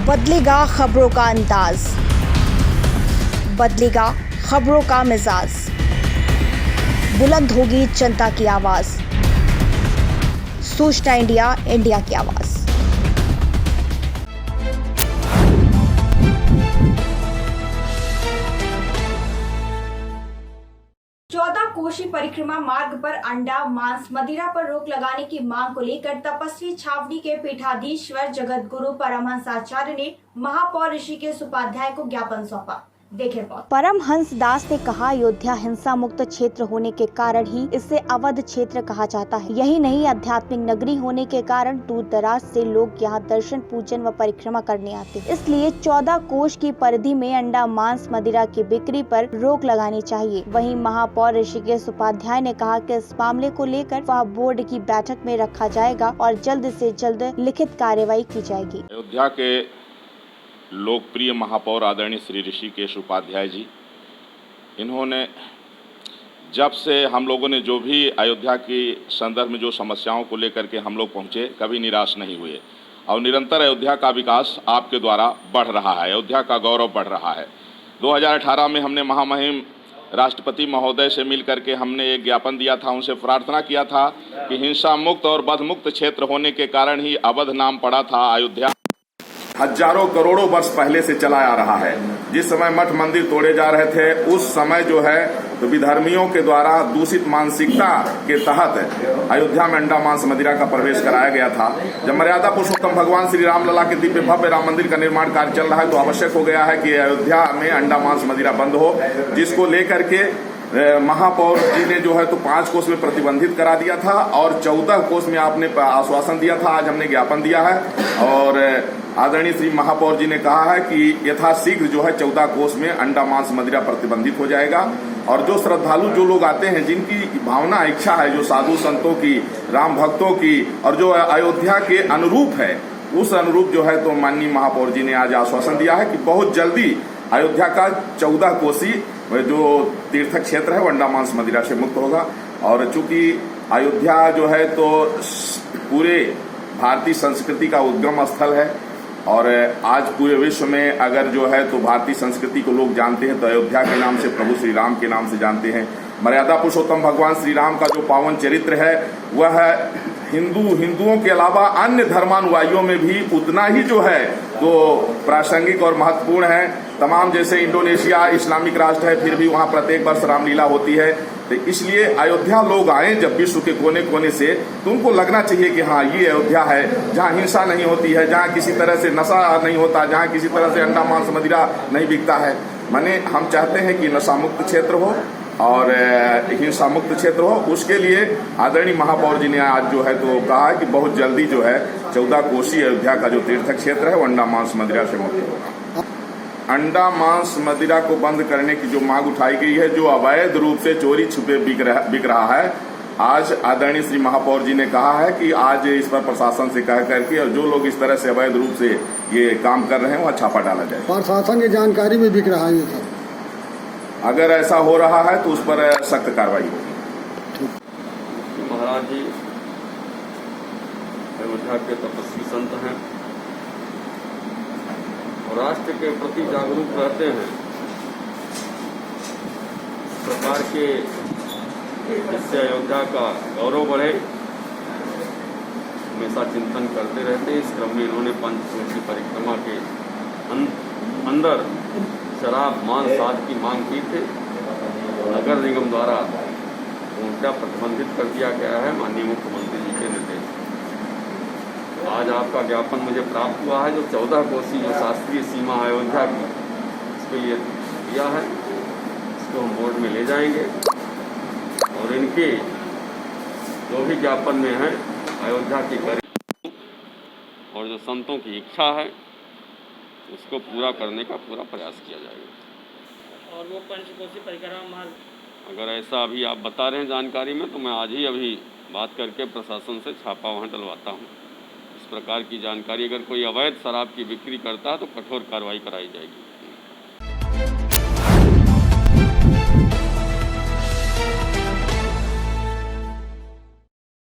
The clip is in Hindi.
बदलेगा खबरों का अंदाज, बदलेगा खबरों का मिजाज, बुलंद होगी जनता की आवाज, सोचना इंडिया, इंडिया की आवाज। कोसी परिक्रमा मार्ग पर अंडा, मांस, मदिरा पर रोक लगाने की मांग को लेकर तपस्वी छावनी के पीठाधीश्वर जगत गुरु परमहंस आचार्य ने महापौर ऋषिकेश उपाध्याय को ज्ञापन सौंपा। देखें परमहंस दास ने कहा, अयोध्या हिंसा मुक्त क्षेत्र होने के कारण ही इसे अवध क्षेत्र कहा जाता है। यही नहीं, आध्यात्मिक नगरी होने के कारण दूर दराज से लोग यहाँ दर्शन, पूजन व परिक्रमा करने आते हैं। इसलिए 14 कोष की परिधि में अंडा, मांस, मदिरा की बिक्री पर रोक लगानी चाहिए। वहीं महापौर ऋषिकेश उपाध्याय ने कहा कि इस मामले को लेकर वह बोर्ड की बैठक में रखा जाएगा और जल्द से जल्द लिखित कार्रवाई की जाएगी। अयोध्या के लोकप्रिय महापौर आदरणीय श्री ऋषिकेश उपाध्याय जी, इन्होंने जब से हम लोगों ने जो भी अयोध्या के संदर्भ में जो समस्याओं को लेकर के हम लोग पहुँचे, कभी निराश नहीं हुए और निरंतर अयोध्या का विकास आपके द्वारा बढ़ रहा है, अयोध्या का गौरव बढ़ रहा है। 2018 में हमने महामहिम राष्ट्रपति महोदय से मिल करके हमने एक ज्ञापन दिया था, उनसे प्रार्थना किया था कि हिंसा मुक्त और बध मुक्त क्षेत्र होने के कारण ही अवध नाम पड़ा था। अयोध्या हजारों करोड़ों वर्ष पहले से चला आ रहा है। जिस समय मठ मंदिर तोड़े जा रहे थे, उस समय जो है तो विधर्मियों के द्वारा दूषित मानसिकता के तहत अयोध्या में अंडा, मांस, मदिरा का प्रवेश कराया गया था। जब मर्यादा पुरुषोत्तम भगवान श्री राम लला के दिव्य भव्य राम मंदिर का निर्माण कार्य चल रहा है, तो आवश्यक हो गया है कि अयोध्या में अंडा, मांस, मदिरा बंद हो, जिसको लेकर के महापौर जी ने जो है तो 5 कोष में प्रतिबंधित करा दिया था और 14 कोष में आपने आश्वासन दिया था। आज हमने ज्ञापन दिया है और आदरणीय श्री महापौर जी ने कहा है कि यथाशीघ्र जो है 14 कोष में अंडा, मांस, मदिरा प्रतिबंधित हो जाएगा और जो श्रद्धालु जो लोग आते हैं, जिनकी भावना इच्छा है, जो साधु संतों की, राम भक्तों की और जो अयोध्या के अनुरूप है, उस अनुरूप जो है तो माननीय महापौर जी ने आज आश्वासन दिया है कि बहुत जल्दी अयोध्या का 14 कोसी जो तीर्थ क्षेत्र है वो अंडा, मांस, मदिरा से मुक्त होगा। और चूंकि अयोध्या जो है तो पूरे भारतीय संस्कृति का उद्गम स्थल है और आज पूरे विश्व में अगर जो है तो भारतीय संस्कृति को लोग जानते हैं तो अयोध्या के नाम से, प्रभु श्री राम के नाम से जानते हैं। मर्यादा पुरुषोत्तम भगवान श्री राम का जो पावन चरित्र है वह हिंदुओं के अलावा अन्य धर्मानुयायियों में भी उतना ही जो है तो प्रासंगिक और महत्वपूर्ण है। तमाम जैसे इंडोनेशिया इस्लामिक राष्ट्र है, फिर भी वहाँ प्रत्येक वर्ष रामलीला होती है। तो इसलिए अयोध्या लोग आए जब विश्व के कोने कोने से, तो उनको लगना चाहिए कि हाँ, ये अयोध्या है जहाँ हिंसा नहीं होती है, जहाँ किसी तरह से नशा नहीं होता, जहाँ किसी तरह से अंडा, मांस, मदिरा नहीं बिकता है। माने हम चाहते हैं कि नशा मुक्त क्षेत्र हो और हिंसा मुक्त क्षेत्र हो। उसके लिए आदरणीय महापौर जी ने आज जो है तो कहा है कि बहुत जल्दी जो है 14 कोसी अयोध्या का जो तीर्थ क्षेत्र है वो अंडा, मांस, मदिरा से मुक्त होगा। अंडा, मांस, मदिरा को बंद करने की जो मांग उठाई गई है, जो अवैध रूप से चोरी छुपे बिक रहा है, आज आदरणीय श्री महापौर जी ने कहा है कि आज इस पर प्रशासन से कह करके और जो लोग इस तरह से अवैध रूप से ये काम कर रहे हैं वहाँ छापा डाला जाए। प्रशासन की जानकारी में बिक रहा है ये सब, अगर ऐसा हो रहा है तो उस पर सख्त कार्रवाई होगी। महाराज जी अयोध्या के तपस्वी संत हैं और राष्ट्र के प्रति जागरूक रहते हैं। इस प्रकार के जिससे अयोध्या का गौरव बढ़े हमेशा चिंतन करते रहते हैं। इस क्रम में इन्होंने पंचकोसी परिक्रमा के अंदर शराब, मांस आदि की मांग की थी। नगर निगम द्वारा उनका प्रतिबंधित कर दिया गया है माननीय मुख्यमंत्री जी के निर्देश। आज आपका ज्ञापन मुझे प्राप्त हुआ है, जो 14 कोसी जो शास्त्रीय सीमा है अयोध्या की, इसके लिए दिया है। इसको हम बोर्ड में ले जाएंगे और इनके जो भी ज्ञापन में है अयोध्या की करी और जो संतों की इच्छा है उसको पूरा करने का पूरा प्रयास किया जाएगा। और वो पंचकोसी परिक्रमा मार्ग, अगर ऐसा अभी आप बता रहे हैं जानकारी में, तो मैं आज ही अभी बात करके प्रशासन से छापा वहाँ डलवाता हूँ। इस प्रकार की जानकारी, अगर कोई अवैध शराब की बिक्री करता है तो कठोर कार्रवाई कराई जाएगी।